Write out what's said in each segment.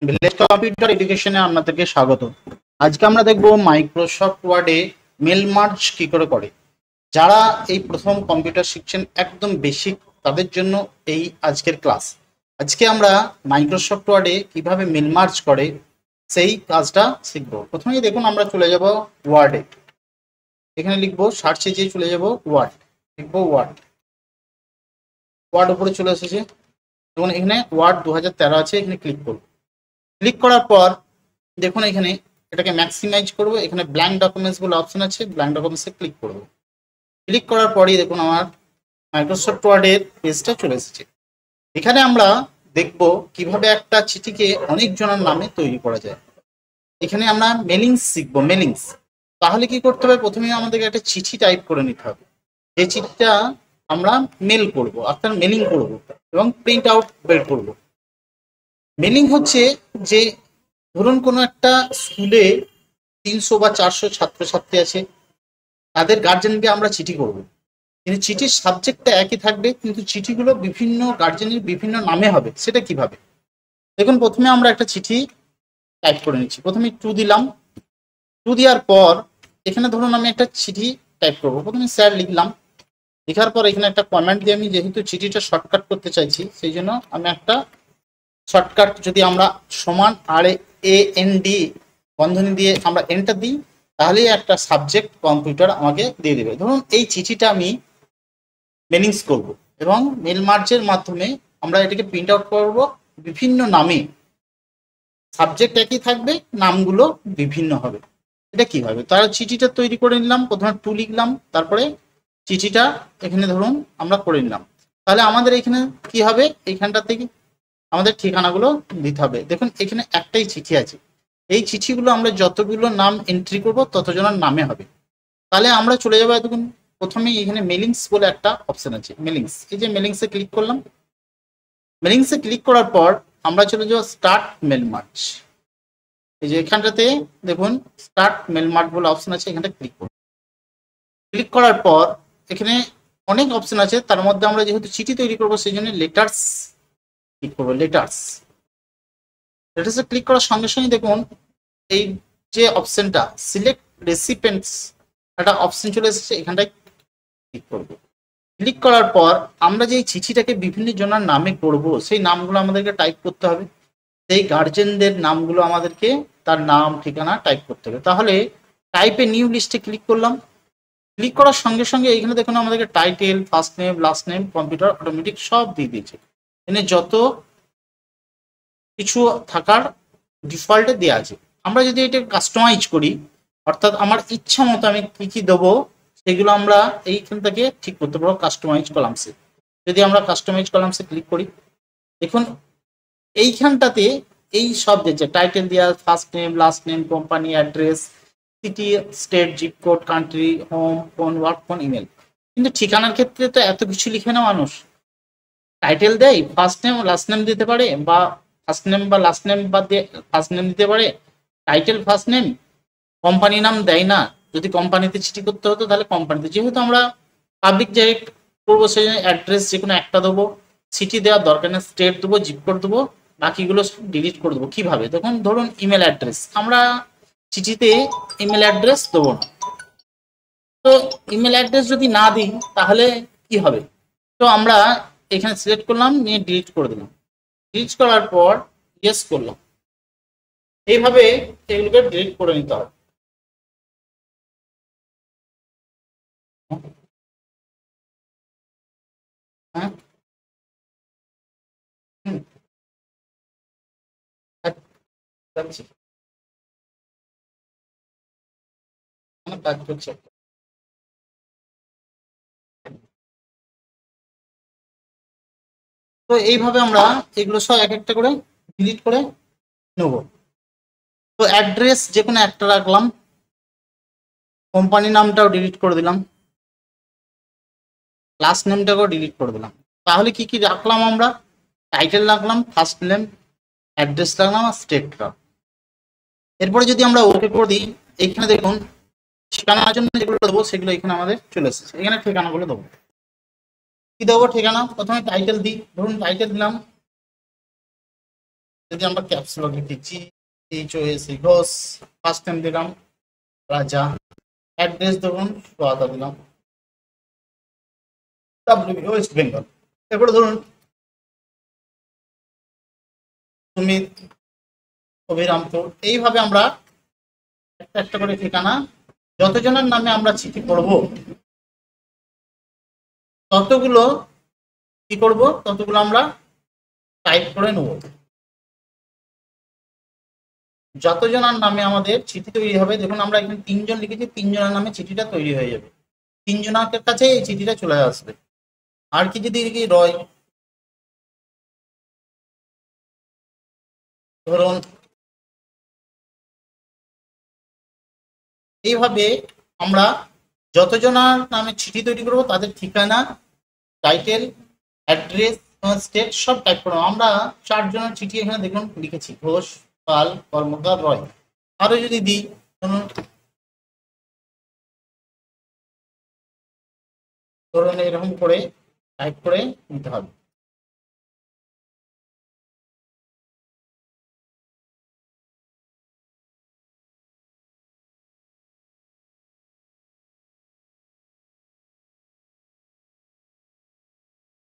Village computer এডুকেশনে আপনাদেরকে স্বাগত। আজকে আমরা দেখব মাইক্রোসফট ওয়ার্ডে মেল মার্জ কি করে। যারা এই প্রথম কম্পিউটার শিখছেন একদম বেসিক, তাদের জন্য এই আজকের ক্লাস। আজকে আমরা মাইক্রোসফট ওয়ার্ডে কিভাবে মেল মার্জ করে সেই কাজটা শিখব। প্রথমেই দেখুন, আমরা চলে যাব ওয়ার্ডে। এখানে লিখবো সার্চে যেয়ে চলে যাব ওয়ার্ড, লিখবো ওয়ার্ড। ওয়ার্ড উপরে চলে এসেছে। দেখুন এখানে ওয়ার্ড 2013 আছে, এখানে ক্লিক করব। ক্লিক করার পর দেখুন এখানে এটাকে ম্যাক্সিমাইজ করব। এখানে ব্ল্যাঙ্ক ডকুমেন্টস বলে অপশন আছে, ব্ল্যাঙ্ক ডকুমেন্টসে ক্লিক করব। ক্লিক করার পরই দেখুন আমার মাইক্রোসফট ওয়ার্ডের পেজটা চলে এসেছে। এখানে আমরা দেখব কিভাবে একটা চিঠিকে অনেকজনের নামে তৈরি করা যায়। এখানে আমরা মেলিংস শিখবো, মেলিংস। তাহলে কি করতে হবে, প্রথমে আমাদেরকে একটা চিঠি টাইপ করে নিতে হবে। এই চিঠিটা আমরা মেল করব, অর্থাৎ মেলিং করব এবং প্রিন্ট আউট বের করব। মেলিং হচ্ছে যে ধরুন কোনো একটা স্কুলে 300 বা 400 ছাত্রছাত্রী আছে, তাদের গার্জেনকে আমরা চিঠি করব। কিন্তু চিঠির সাবজেক্টটা একই থাকবে, কিন্তু চিঠিগুলো বিভিন্ন গার্জেনের বিভিন্ন নামে হবে। সেটা কিভাবে দেখুন, প্রথমে আমরা একটা চিঠি টাইপ করে নিচ্ছি। প্রথমে টু দিলাম। টু দেওয়ার পর এখানে ধরুন আমি একটা চিঠি টাইপ করব। প্রথমে স্যার লিখলাম। লেখার পর এখানে একটা কমেন্ট দিয়ে, আমি যেহেতু চিঠিটা শর্টকাট করতে চাইছি সেই জন্য আমি একটা শর্টকাট, যদি আমরা সমান RAND বন্ধনী দিয়ে আমরা এন্টার দিই, তাহলেই একটা সাবজেক্ট কম্পিউটার আমাকে দিয়ে দেবে। ধরুন এই চিঠিটা আমি মেলিংস করব এবং মেল মার্জের মাধ্যমে আমরা এটাকে প্রিন্ট আউট করব বিভিন্ন নামে। সাবজেক্ট একই থাকবে, নামগুলো বিভিন্ন হবে। এটা কিভাবে, তার চিঠিটা তৈরি করে নিলাম। প্রথমে টু লিখলাম, তারপরে চিঠিটা এখানে ধরুন আমরা করে নিলাম। তাহলে আমাদের এখানে কি হবে, এইখানটা থেকে আমাদের ঠিকানাগুলো দিতে হবে। দেখুন এখানে একটাই চিঠি আছে, এই চিঠিগুলো আমরা যতগুলো নাম এন্ট্রি করব ততজনের নামে হবে। তাহলে আমরা চলে যাবো। দেখুন প্রথমে এখানে মেলিংস বলে একটা অপশন আছে, মেলিংস। এই যে মেলিংসে ক্লিক করলাম। মেলিংসে ক্লিক করার পর আমরা চলে যাবো স্টার্ট মেল মার্জ। এই যে এখানটাতে দেখুন স্টার্ট মেল মার্জ বলে অপশন আছে, এখানটা ক্লিক করব। ক্লিক করার পর এখানে অনেক অপশন আছে, তার মধ্যে আমরা যেহেতু চিঠি তৈরি করবো সেই জন্য লেটার্স ক্লিক করবো। লেটার্সে ক্লিক করার সঙ্গে সঙ্গে দেখুন এই যে অপশনটা সিলেক্ট রেসিপিয়েন্টস একটা অপশন চলে এসেছে, এখানটায় ক্লিক করব। ক্লিক করার পর আমরা যে চিঠিটাকে বিভিন্ন জনের নামে করব সেই নামগুলো আমাদেরকে টাইপ করতে হবে। সেই গার্জেনদের নামগুলো আমাদেরকে তার নাম ঠিকানা টাইপ করতে হবে। তাহলে টাইপে নিউ লিস্টে ক্লিক করলাম। ক্লিক করার সঙ্গে সঙ্গে এইখানে দেখুন আমাদেরকে title, first name, last name, computer automatic সব দিয়ে দিয়েছে। এখানে যত কিছু থাকার ডিফল্টে দেওয়া আছে। আমরা যদি এটা কাস্টমাইজ করি, অর্থাৎ আমার ইচ্ছা মতো আমি কি কি দেবো সেগুলো আমরা এইখান থেকে ঠিক করতে পারবো কাস্টমাইজ কলামসে। যদি আমরা কাস্টমাইজ কলামসে ক্লিক করি, দেখুন এইখানটাতে এই সব দিয়েছে, টাইটেল দেওয়া, first name, last name, company, address, city, state, zip code, country, home, phone, work phone, email. কিন্তু ঠিকানার ক্ষেত্রে তো এত কিছু লিখে না মানুষ। টাইটেল দেয়, ফার্স্ট নেম লাস্ট নেম দিতে পারে, বা ফার্স্ট নেম বা লাস্ট নেম বাদ দিয়ে ফার্স্ট নেম দিতে পারে। টাইটেল ফার্স্ট নেম, কোম্পানি নাম দেয় না। যদি কোম্পানিতে চিঠি করতে হতো তাহলে কোম্পানিতে, যেহেতু আমরা পাবলিক জায়গায় করবো সেই জন্য অ্যাড্রেস যে কোনো একটা দেবো। সিটি দেওয়ার দরকার নেই, স্টেট দেবো, জিপ কোড দেবো, বাকিগুলো ডিলিট করে দেবো। কিভাবে তখন ধরুন ইমেল অ্যাড্রেস, আমরা চিঠিতে ইমেল অ্যাড্রেস দেবো না। তো ইমেল অ্যাড্রেস যদি না দিই তাহলে কি হবে, তো আমরা এখানে সিলেক্ট করলাম, নিয়ে ডিলিট করে দিলাম। ডিলিট করার পর ইয়েস করলাম। এইভাবে এগুলোকে ডিলিট করে নিতে হবে। হ্যাঁ, হুম, যাচ্ছি, আমার কাজ করছে। তো এইভাবে আমরা এগুলো সব এক একটা করে ডিলিট করে নেব। তো অ্যাড্রেস যে কোনো একটা রাখলাম, কোম্পানি নামটাও ডিলিট করে দিলাম, লাস্ট নেমটাকেও ডিলিট করে দিলাম। তাহলে কি কি রাখলাম আমরা, টাইটেল রাখলাম, ফার্স্ট নেম, অ্যাড্রেস রাখলাম আর স্টেট রাখলাম। এরপরে যদি আমরা ওকে করে দিই, এইখানে দেখুন ঠিকানার জন্য যেগুলো দেবো সেগুলো এখানে আমাদের চলে এসেছে। এখানে ঠিকানাগুলো দেবো। কি দেবো ঠিকানা, প্রথমে টাইটেল দিই। ধরুন টাইটেল দিলাম যদি আমরা ক্যাপসুলক লিখেছি HOS ঘোষ, ফার্স্ট নেম দিলাম রাজা, অ্যাড্রেস ধরুন সোয়াদা দিলাম, WB ওয়েস্ট বেঙ্গল। এরপরে ধরুন সুমিত, অভিরামপুর। এইভাবে আমরা একটা একটা করে ঠিকানা, যতজনের নামে আমরা চিঠি করব ততগুলো কি করব, ততগুলো আমরা টাইপ করে নেব। যতজনের নামে আমাদের চিঠি তৈরি হবে, দেখুন আমরা এখানে 3 জন লিখেছি, 3 জনের নামে চিঠিটা তৈরি হয়ে যাবে, 3 জনের কাছে এই চিঠিটা চলে আসবে। আর কি যদি কি রয়, ধরুন এইভাবে আমরা যতজনের নামে চিঠি তৈরি করব তাদের ঠিকানা, টাইটেল, অ্যাড্রেস, স্টেট সব টাইপ করবো। আমরা 4 জনের চিঠি এখানে দেখুন লিখেছি, ঘোষ, পাল, কর্মকার, রয়। আরো যদি দিই, ধরুন এরকম করে টাইপ করে নিতে হবে।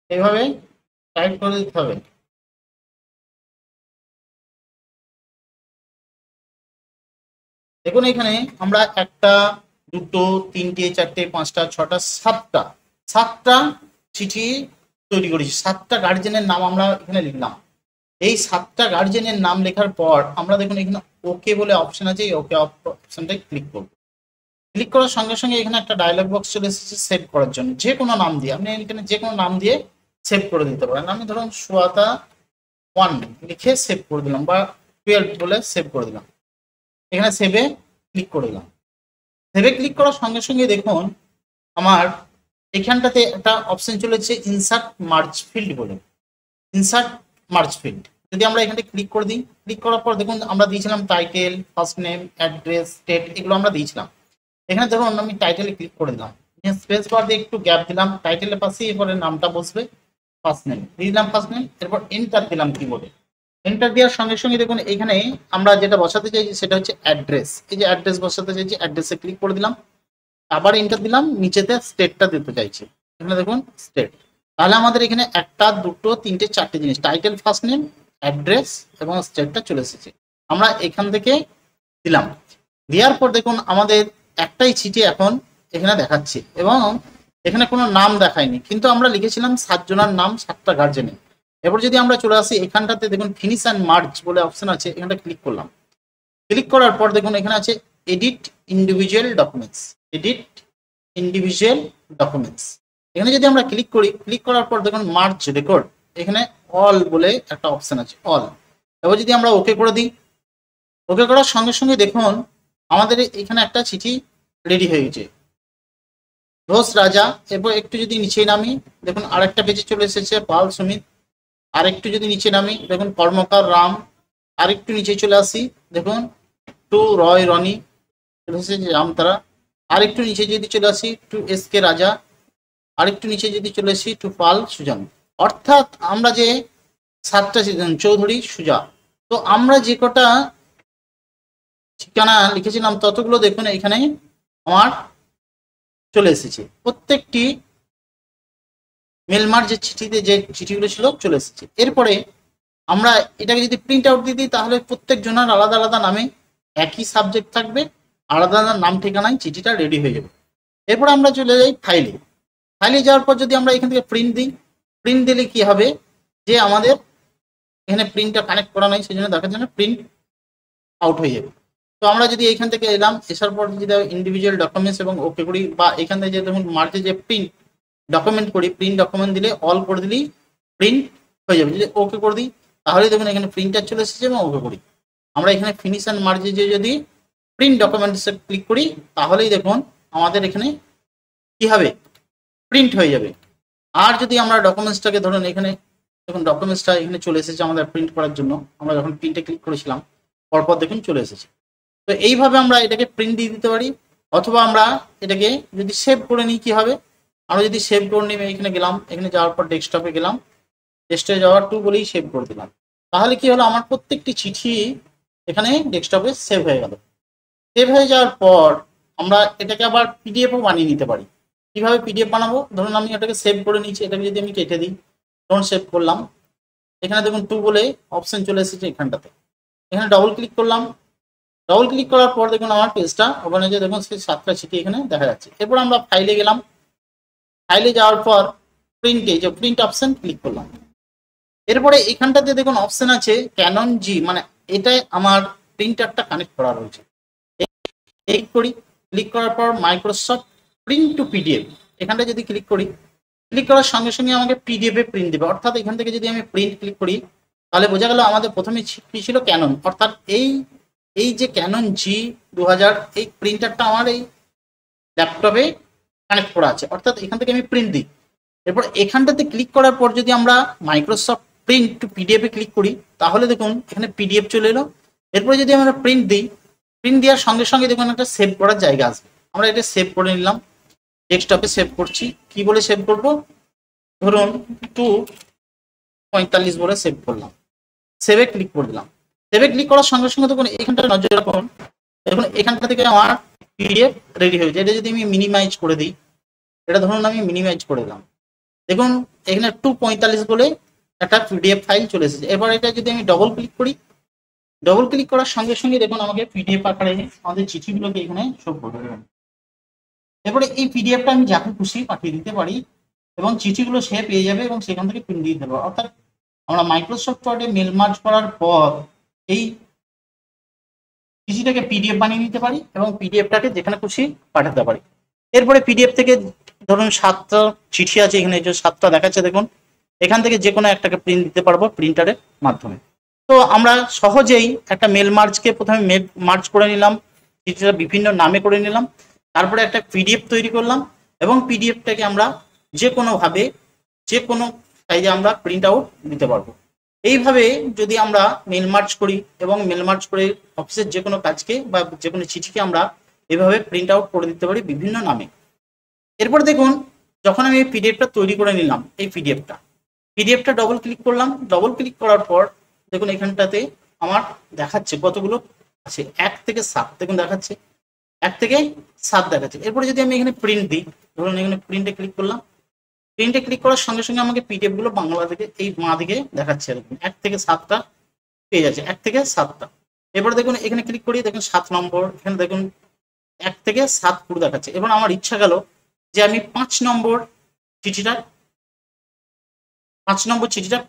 এইভাবে টাইপ করে দিতে হবে। দেখুন এখানে আমরা 1টা 2টো 3টে 4টে 5টা 6টা 7টা চিঠি তৈরি করেছি। 7টা গার্জেনের নাম আমরা এখানে লিখলাম। এই 7টা গার্জেনের নাম লেখার পর আমরা দেখুন এখানে ওকে বলে অপশন আছে, এই ওকে অপশনটাই ক্লিক করব। ক্লিক করার সঙ্গে সঙ্গে এখানে একটা ডায়লগ বক্স চলে এসেছে সেভ করার জন্য। যে কোনো নাম দিয়ে আপনি এখানে যে কোনো নাম দিয়ে সেভ করে দিতে পারেন। আমি ধরুন সুয়াতা 1 লিখে সেভ করে দিলাম, বা 12 বলে সেভ করে দিলাম। এখানে সেভে ক্লিক করে দিলাম। সেভে ক্লিক করার সঙ্গে সঙ্গে দেখুন আমার এখানটাতে একটা অপশন চলেছে ইনসার্ট মার্জ ফিল্ড বলে, ইনসার্ট মার্জ ফিল্ড। যদি আমরা এখানে ক্লিক করে দিই, ক্লিক করার পর দেখুন আমরা দিয়েছিলাম title, first name, address, state, এগুলো আমরা দিয়েছিলাম। এখানে ধরুন আমি টাইটেলে ক্লিক করে দিলাম, স্পেস বার দিয়ে একটু গ্যাপ দিলাম, টাইটেলের পাশে এরপরে নামটা বসবে, ফার্স্ট নেম দিলাম, ফার্স্ট নেম, এরপর এন্টার দিলাম কিবোর্ডে। এন্টার দেওয়ার সঙ্গে সঙ্গে দেখুন এখানে আমরা যেটা বসাতে চাইছি সেটা হচ্ছে অ্যাড্রেস। এই যে অ্যাড্রেস বসাতে চাইছি, অ্যাড্রেসে ক্লিক করে দিলাম, আবার এন্টার দিলাম, নিচেতে স্টেটটা দিতে চাইছি, এখানে দেখুন স্টেট। তাহলে আমাদের এখানে 1টা 2টো 3টে 4টে জিনিস, টাইটেল, ফার্স্ট নেম, অ্যাড্রেস এবং স্টেটটা চলে এসেছে। আমরা এখান থেকে দিলাম, দেওয়ার পর দেখুন আমাদের একটাই চিঠি এখন এখানে দেখাচ্ছে এবং এখানে কোনো নাম দেখায়নি, কিন্তু আমরা লিখেছিলাম 7 জনের নাম 7টা গার্জেনে। এরপর যদি আমরা চলে আসি এখানটাতে দেখুন ফিনিশ অ্যান্ড মার্জ বলে অপশন আছে, এখানটা ক্লিক করলাম। ক্লিক করার পর দেখুন এখানে আছে edit individual documents, edit individual documents. এখানে যদি আমরা ক্লিক করি, ক্লিক করার পর দেখুন মার্জ রেকর্ড, এখানে অল বলে একটা অপশন আছে, অল। এবার যদি আমরা ওকে করে দিই, ওকে করার সঙ্গে সঙ্গে দেখুন আমাদের এখানে একটা চিঠি রেডি হয়ে গেছে, ঘোষ রাজা। এরপর একটু যদি নিচে নামি দেখুন আরেকটা পেজে চলে এসেছে পাল সুমিত। আরেকটু যদি নিচে নামি দেখুন কর্মকার রাম। আরেকটু নিচে চলে আসি দেখুন টু রয় রনি চলে এসেছে রামতারা। আরেকটু নিচে যদি চলে আসি টু SK রাজা। আরেকটু নিচে যদি চলে আসি টু পাল সুজান। অর্থাৎ আমরা যে 7টা চৌধুরী সুজা, তো আমরা যে কটা ঠিকানা লিখেছিলাম ততগুলো দেখুন এখানে আমার চলে এসেছে। প্রত্যেকটি মেলমার যে চিঠিতে যে চিঠিগুলো ছিল চলে এসেছে। এরপরে আমরা এটাকে যদি প্রিন্ট আউট দিয়ে দিই তাহলে প্রত্যেক জনের আলাদা আলাদা নামে একই সাবজেক্ট থাকবে, আলাদা আলাদা নাম ঠিকানায় চিঠিটা রেডি হয়ে যাবে। এরপর আমরা চলে যাই ফাইলে। ফাইলে যাওয়ার পর যদি আমরা এখান থেকে প্রিন্ট দিই, প্রিন্ট দিলে কি হবে যে আমাদের এখানে প্রিন্টটা কানেক্ট করা নাই, সেই জন্য দেখার জন্য প্রিন্ট আউট হয়ে যাবে। তো আমরা যদি এখান থেকে এলাম, এসার পর যদি ইন্ডিভিজুয়াল ডকুমেন্টস এবং ওকে করি, বা এখান থেকে যে দেখুন মার্চে যে প্রিন্ট ডকুমেন্ট করি, প্রিন্ট ডকুমেন্ট দিলে অল করে দিলেই প্রিন্ট হয়ে যাবে। যদি ওকে করে দিই তাহলে দেখুন এখানে প্রিন্টার চলে এসেছে এবং ওকে করি। আমরা এখানে ফিনিশ অ্যান্ড মার্জে যে যদি প্রিন্ট ডকুমেন্টসে ক্লিক করি তাহলেই দেখুন আমাদের এখানে কি হবে, প্রিন্ট হয়ে যাবে। আর যদি আমরা ডকুমেন্টসটাকে ধরুন এখানে দেখুন ডকুমেন্টসটা এখানে চলে এসেছে আমাদের প্রিন্ট করার জন্য, আমরা যখন প্রিন্টে ক্লিক করেছিলাম পরপর দেখুন চলে এসেছে। তো এইভাবে আমরা এটাকে প্রিন্ট দিয়ে দিতে পারি, অথবা আমরা এটাকে যদি সেভ করে নিই কি হবে, আমরা যদি সেভ করে নিই এখানে গেলাম, এখানে যাওয়ার পর ডেস্কটপে গেলাম, ডেস্কটপে যাওয়ার টু বলেই সেভ করে দিলাম। তাহলে কি হলো, আমার প্রত্যেকটি চিঠি এখানে ডেস্কটপে সেভ হয়ে গেল। সেভ হয়ে যাওয়ার পর আমরা এটাকে আবার পিডিএফও বানিয়ে নিতে পারি। কিভাবে পিডিএফ বানাবো, ধরুন আমি এটাকে সেভ করে নিচ্ছি, এটাকে যদি আমি কেটে দিই, ধরুন সেভ করলাম, এখানে দেখুন 2 বলে অপশন চলে এসেছে এখানটাতে, এখানে ডবল ক্লিক করলাম। ডবল ক্লিক করার পর দেখুন আমার পেজটা ওখানে যে দেখুন সেই 7টা চিঠি এখানে দেখা যাচ্ছে। এরপর আমরা ফাইলে গেলাম, ফাইলে যাওয়ার পর প্রিন্টে যে প্রিন্ট অপশন ক্লিক করলাম। এরপরে এখানটাতে দেখুন অপশন আছে ক্যানন জি, মানে এটাই আমার প্রিন্টারটা কানেক্ট করা রয়েছে। ক্লিক করি, ক্লিক করার পর মাইক্রোসফট প্রিন্ট টু পিডিএফ, এখানটা যদি ক্লিক করি, ক্লিক করার সঙ্গে সঙ্গে আমাকে পিডিএফ এ প্রিন্ট দেবে। অর্থাৎ এখান থেকে যদি আমি প্রিন্ট ক্লিক করি, তাহলে বোঝা গেল আমাদের প্রথমে কি ছিল, ক্যানন। অর্থাৎ এই যে ক্যানন G2000 এই প্রিন্টারটা আমার এই ল্যাপটপে কানেক্ট করা আছে, অর্থাৎ এখান থেকে আমি প্রিন্ট দিই। এরপর এখানটাতে ক্লিক করার পর যদি আমরা মাইক্রোসফট প্রিন্ট টু পিডিএফ এ ক্লিক করি, তাহলে দেখুন এখানে পিডিএফ চলে এলো। এরপরে যদি আমরা প্রিন্ট দিই, প্রিন্ট দেওয়ার সঙ্গে সঙ্গে দেখুন একটা সেভ করার জায়গা আসবে। আমরা এটা সেভ করে নিলাম, ডেস্কটপে সেভ করছি। কি বলে সেভ করব, ধরুন 2:45 বলে সেভ করলাম, সেভে ক্লিক করে দিলাম। সেভে ক্লিক করার সঙ্গে সঙ্গে দেখুন এখানটা নজর রাখুন, দেখুন এখানটা থেকে আমার পিডিএফ রেডি হয়েছে। এটা যদি আমি মিনিমাইজ করে দিই, এটা ধরুন আমি মিনিমাইজ করে দিলাম, দেখুন এখানে 2:45 বলে একটা পিডিএফ ফাইল চলে এসেছে। এবার এটা যদি আমি ডবল ক্লিক করি, ডবল ক্লিক করার সঙ্গে সঙ্গে দেখুন আমাকে পিডিএফ আকারে আমাদের চিঠিগুলোকে এখানে শো করে দেবেন। এরপরে এই পিডিএফটা আমি যাকে খুশি পাঠিয়ে দিতে পারি এবং চিঠিগুলো সে পেয়ে যাবে এবং সেখান থেকে প্রিন্ট দিয়ে দেবো। অর্থাৎ আমরা মাইক্রোসফট ওয়ার্ডে মেল মার্জ করার পর এই চিঠিটাকে পিডিএফ বানিয়ে নিতে পারি এবং পিডিএফটাকে যেখানে খুশি পাঠাতে পারি। এরপরে পিডিএফ থেকে ধরুন 7টা চিঠি আছে, এখানে যে 7টা দেখাচ্ছে দেখুন, এখান থেকে যে কোনো একটাকে প্রিন্ট দিতে পারবো প্রিন্টারের মাধ্যমে। তো আমরা সহজেই একটা মেল মার্জকে প্রথমে মেল মার্জ করে নিলাম, চিঠিটা বিভিন্ন নামে করে নিলাম, তারপরে একটা পিডিএফ তৈরি করলাম এবং পিডিএফটাকে আমরা যে কোনোভাবে যে কোনো সাইজে আমরা প্রিন্ট আউট দিতে পারবো। এইভাবে যদি আমরা মেল মার্জ করি এবং মেল মার্জ করে অফিসের যে কোনো কাজকে বা যে কোনো চিঠিকে আমরা এভাবে প্রিন্ট আউট করে দিতে পারি বিভিন্ন নামে। এরপর দেখুন যখন আমি এই পিডিএফটা তৈরি করে নিলাম, এই পিডিএফটা ডবল ক্লিক করলাম, ডবল ক্লিক করার পর দেখুন এখানটাতে আমার দেখাচ্ছে কতগুলো আছে, 1 থেকে 7 দেখুন দেখাচ্ছে, 1 থেকে 7 দেখাচ্ছে। এরপরে যদি আমি এখানে প্রিন্ট দিই, ধরুন এখানে প্রিন্টে ক্লিক করলাম, প্রিন্টে ক্লিক করার সঙ্গে সঙ্গে আমাকে পিডিএফ গুলো বাংলা থেকে এই বাঁ দিকে দেখাচ্ছে, এরকম 1 থেকে 7টা পেয়ে যাচ্ছে, 1 থেকে 7টা। এরপরে দেখুন এখানে ক্লিক করি, দেখুন 7 নম্বর, এখানে দেখুন 1 থেকে 7 পুরো দেখাচ্ছে। এবার আমার ইচ্ছা গেল যে আমি 5 নম্বর চিঠিটা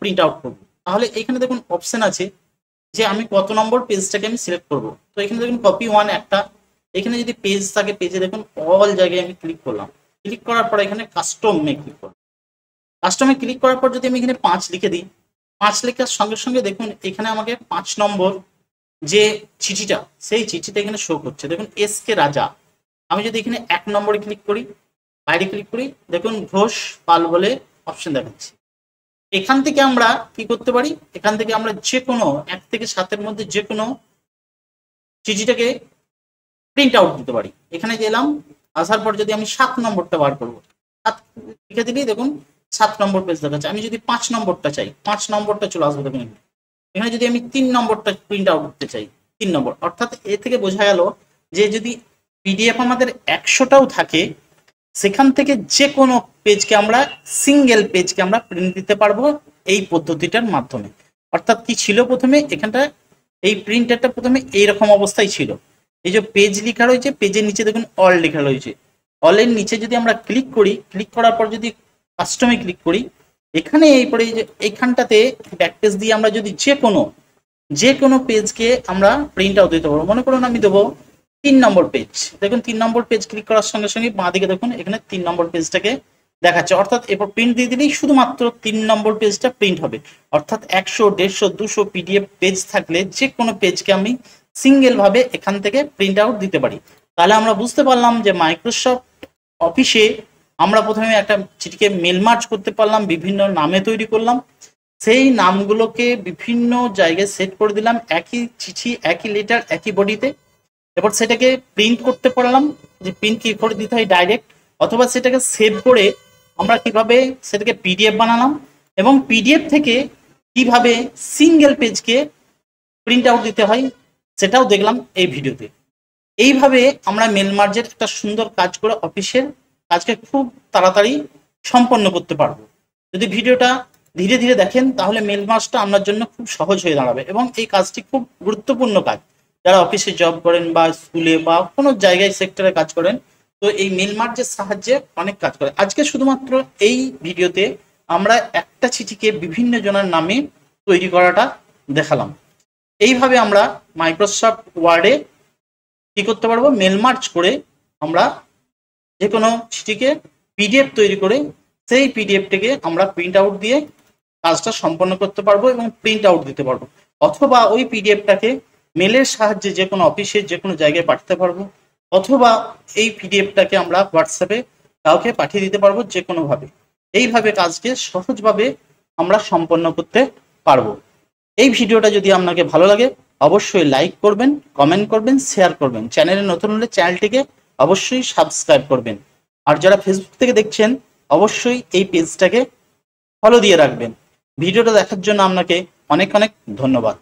প্রিন্ট আউট করবো, তাহলে এখানে দেখুন অপশন আছে যে আমি কত নম্বর পেজটাকে আমি সিলেক্ট করবো। তো এখানে দেখুন কপি 1 একটা, এখানে যদি পেজ থাকে পেজে দেখুন অল জায়গায় আমি ক্লিক করলাম, ক্লিক করার পর এখানে কাস্টমে ক্লিক করলাম, কাস্টমে ক্লিক করার পর যদি আমি এখানে 5 লিখে দিই, 5 লেখার সঙ্গে সঙ্গে দেখুন এখানে আমাকে 5 নম্বর যে চিঠিটা সেই চিঠিটা এখানে শো করছে, দেখুন SK রাজা। আমি যদি এখানে 1 নম্বরে ক্লিক করি, বাইরে ক্লিক করি, দেখুন ঘোষ পাল বলে অপশন দেখাচ্ছে। এখান থেকে আমরা কি করতে পারি, এখান থেকে আমরা যে কোনো 1 থেকে 7-এর মধ্যে যে কোনো চিঠিটাকে প্রিন্ট আউট দিতে পারি। এখানে গেলাম, আসার পর যদি আমি 7 নম্বরটা বার করবো, 7 লিখে দিলেই দেখুন 7 নম্বর পেজ দেখাচ্ছে। আমি যদি 5 নম্বরটা চাই, 5 নম্বরটা চলে আসবে দেখুন এখানে। যদি আমি 3 নম্বরটা প্রিন্ট আউট করতে চাই, 3 নম্বর, অর্থাৎ এ থেকে বোঝা গেল যে যদি পিডিএফ আমাদের 100টাও থাকে, সেখান থেকে যে কোনো পেজকে আমরা সিঙ্গেল পেজকে আমরা প্রিন্ট দিতে পারবো এই পদ্ধতিটার মাধ্যমে। অর্থাৎ কি ছিল, প্রথমে এখানটা এই প্রিন্টারটা প্রথমে এইরকম অবস্থায় ছিল, এই যে পেজ লেখা রয়েছে, পেজের নিচে দেখুন অল লেখা রয়েছে, অলের নিচে যদি আমরা ক্লিক করি, ক্লিক করার পর যদি কাস্টমে ক্লিক করি, এখানে এই পরে যে এইখানটাতে ব্যাক পেজ দিয়ে আমরা যদি যে কোনো পেজকে আমরা প্রিন্ট আউট দিতে পারবো। মনে করুন আমি দেবো 3 নম্বর পেজ, দেখুন 3 নম্বর পেজ ক্লিক করার সঙ্গে সঙ্গে বাঁ দিকে দেখুন এখানে 3 নম্বর পেজটাকে দেখাচ্ছে। অর্থাৎ এরপর প্রিন্ট দিয়ে দিলেই শুধুমাত্র 3 নম্বর পেজটা প্রিন্ট হবে। অর্থাৎ 100, 150, 200 পিডিএফ পেজ থাকলে যে কোনো পেজকে আমি সিঙ্গেল ভাবে এখান থেকে প্রিন্ট আউট দিতে পারি। তাহলে আমরা বুঝতে পারলাম যে মাইক্রোসফট অফিসে আমরা প্রথমে একটা চিঠিকে মেল মার্জ করতে পারলাম, বিভিন্ন নামে তৈরি করলাম, সেই নামগুলোকে বিভিন্ন জায়গায় সেট করে দিলাম, একই চিঠি একই লেটার একই বডিতে। এবার সেটাকে প্রিন্ট করতে পারলাম, যে প্রিন্ট কি করে দিতে হয় ডাইরেক্ট, অথবা সেটাকে সেভ করে আমরা কিভাবে সেটাকে পিডিএফ বানালাম এবং পিডিএফ থেকে কিভাবে সিঙ্গেল পেজকে প্রিন্ট আউট দিতে হয় সেটাও দেখলাম এই ভিডিওতে। এইভাবে আমরা মেল মার্জের একটা সুন্দর কাজ করে অফিসের কাজকে খুব তাড়াতাড়ি সম্পন্ন করতে পারবো। যদি ভিডিওটা ধীরে ধীরে দেখেন তাহলে মেল মার্জটা আপনার জন্য খুব সহজ হয়ে দাঁড়াবে এবং এই কাজটি খুব গুরুত্বপূর্ণ কাজ। যারা অফিসে জব করেন বা স্কুলে বা কোনো জায়গায় সেক্টরে কাজ করেন, তো এই মেল মার্জের সাহায্যে অনেক কাজ করে। আজকে শুধুমাত্র এই ভিডিওতে আমরা একটা চিঠিকে বিভিন্ন জনের নামে তৈরি করাটা দেখালাম। এইভাবে আমরা মাইক্রোসফট ওয়ার্ডে কি করতে পারবো, মেল মার্জ করে আমরা যে কোনো চিঠিকে পিডিএফ তৈরি করে সেই পিডিএফটিকে আমরা প্রিন্ট আউট দিয়ে কাজটা সম্পন্ন করতে পারবো এবং প্রিন্ট আউট দিতে পারবো। অথবা ওই পিডিএফটাকে মেলের সাহায্যে যে কোনো অফিসে যে কোনো জায়গায় পাঠাতে পারবো, অথবা এই পিডিএফটাকে আমরা হোয়াটসঅ্যাপে কাউকে পাঠিয়ে দিতে পারবো যে কোনোভাবে। এইভাবে কাজকে সহজভাবে আমরা সম্পন্ন করতে পারবো। এই ভিডিওটা যদি আপনাকে ভালো লাগে অবশ্যই লাইক করবেন, কমেন্ট করবেন, শেয়ার করবেন। চ্যানেলে নতুন হলে চ্যানেলটিকে অবশ্যই সাবস্ক্রাইব করবেন। আর যারা ফেসবুক থেকে দেখছেন অবশ্যই এই পেজটাকে ফলো দিয়ে রাখবেন। ভিডিওটা দেখার জন্য আপনাকে অনেক অনেক ধন্যবাদ।